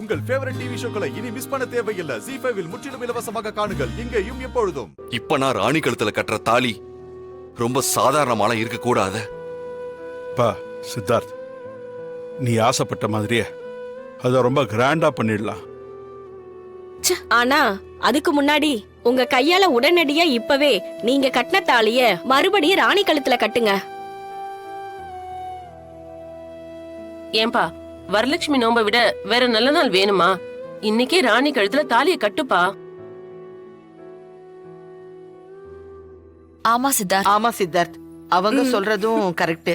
உங்கள் favourite TV ஷோக்களை இனி miss பண்ண தேவையில்லை. ZEE5 இல் முற்றிலும் இலவசமாக காணுங்கள், இங்கேயும் எப்பொழுதும். இப்ப நான் ராணி கழுத்துல கட்டுற தாலி ரொம்ப சாதாரணமாலாம் இருக்க கூடாது. பா சித்தார்த், நீ ஆசைப்பட்ட மாதிரியே அத ரொம்ப கிராண்டா பண்ணிடலாம். ஆனா அதுக்கு முன்னாடி உங்க கையால உடனடியா இப்பவே நீங்க கட்டின தாலிய மறுபடியும் ராணி கழுத்துல கட்டுங்க. ஏன்பா, வரலட்சுமி நோம்ப விட வேற நல்ல நாள் வேணுமா? இன்னைக்கே ராணி கழுத்துல தாலிய கட்டுப்பா. ஆமா சித்தார்த், அவங்க சொல்றதும் கரெக்ட்.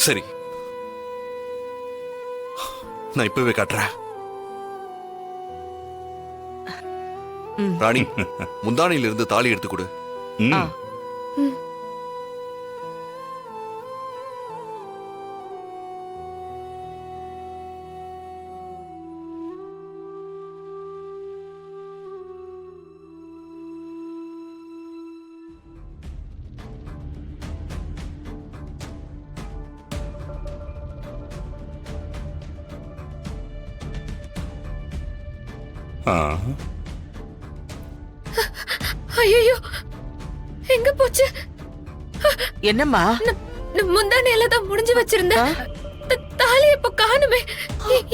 சரி, நான் இப்பவே காட்டுறேன். ராணி, முந்தானையில இருந்து தாலி எடுத்து கொடு. ஐயோ, எங்க போச்சு? என்னம்மா? முந்தானையில தான் முடிஞ்சு வச்சிருந்தேன். தாலி இப்ப காணுமே,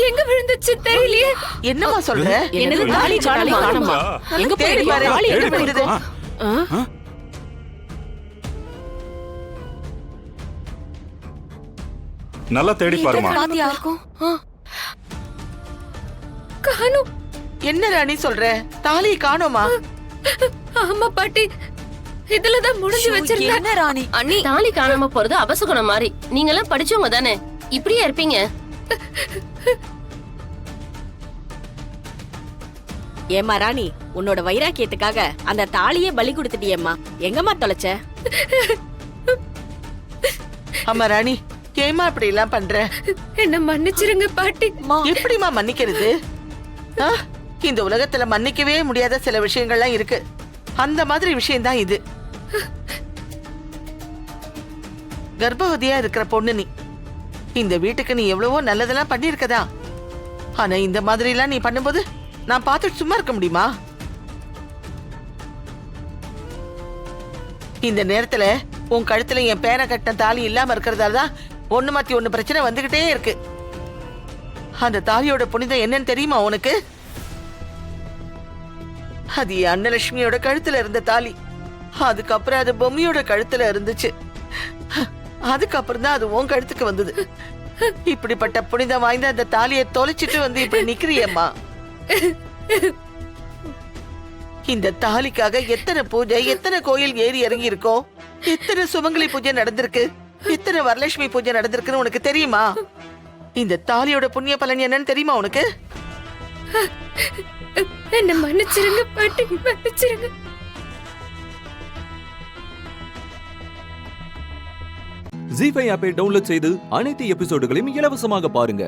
எங்க விழுந்துச்சு தெரியலையே. என்னம்மா சொல்ற? என்னது தாலி காணுமா? எங்க தேடி பாரு, தாலி எங்க தேடி விழுந்தது? நல்லா தேடி பாருமா. காணும். என்ன ராணி சொல்ற? தாலி காணோமா? ஆமா பாட்டி, இதுலதான் முடிஞ்சு வச்சிருந்தேன். என்ன ராணி, அண்ணி தாலி காணாம போறது அபசகுணம் மாதிரி. நீங்க எல்லாம் படிச்சவங்க தானே, இப்படியே இருப்பீங்க? ஏமா ராணி, உன்னோட வைராக்கியத்துக்காக அந்த தாலியே பலி கொடுத்துட்டியேம்மா. எங்கம்மா தொலைச்ச? அம்மா ராணி, ஏமா இப்படி எல்லாம் பண்ற? என்ன மன்னிச்சிருங்க பாட்டி. எப்படிமா மன்னிக்கிறது? இந்த உலகத்துல மன்னிக்கவே முடியாத சில விஷயங்கள்லாம் இருக்கு. அந்த மாதிரி விஷயம் தான் இது. கர்ப்பவதியா இருக்கிற பொண்ணு நீ. இந்த வீட்டுக்கு நீ எவ்வளவோ நல்லதெல்லாம் பண்ணிருக்கதா. ஆனா இந்த மாதிரி எல்லாம் நீ பண்ணும்போது நான் பார்த்துட்டு சும்மா இருக்க முடியுமா? இந்த நேரத்துல உன் கழுத்துல என் பேரை கட்டின தாலி இல்லாம இருக்கிறதால தான் ஒண்ணு மாத்தி ஒண்ணு பிரச்சனை வந்துகிட்டே இருக்கு. அந்த தாலியோட புனிதம் என்னன்னு தெரியுமா உனக்கு? அது அன்னலட்சுமியோட கழுத்துல இருந்த தாலி. அதுக்கப்புறம் அது பொம்மையோட கழுத்துல இருந்துச்சு. அதுக்கப்புறம் தான் அது உன் கழுத்துக்கு வந்தது. இப்படிப்பட்ட புனிதம் வாய்ந்த அந்த தாலியை தொலைச்சிட்டு வந்து இப்படி நிக்கிறியம்மா. இந்த தாலிக்காக எத்தனை பூஜை, எத்தனை கோயில் ஏறி இறங்கி இருக்கோம், எத்தனை சுமங்கலி பூஜை நடந்திருக்கு, எத்தனை வரலட்சுமி பூஜை நடந்திருக்குன்னு உனக்கு தெரியுமா? இந்த தாலியோட புண்ணிய பலன் என்னன்னு தெரியுமா உனக்கு? என்ன மன்னிச்சிருங்க பாட்டி, மன்னிச்சிருங்க. ZEE5 ஆப்பை டவுன்லோட் செய்து அனைத்து எபிசோடுகளையும் இலவசமாக பாருங்க.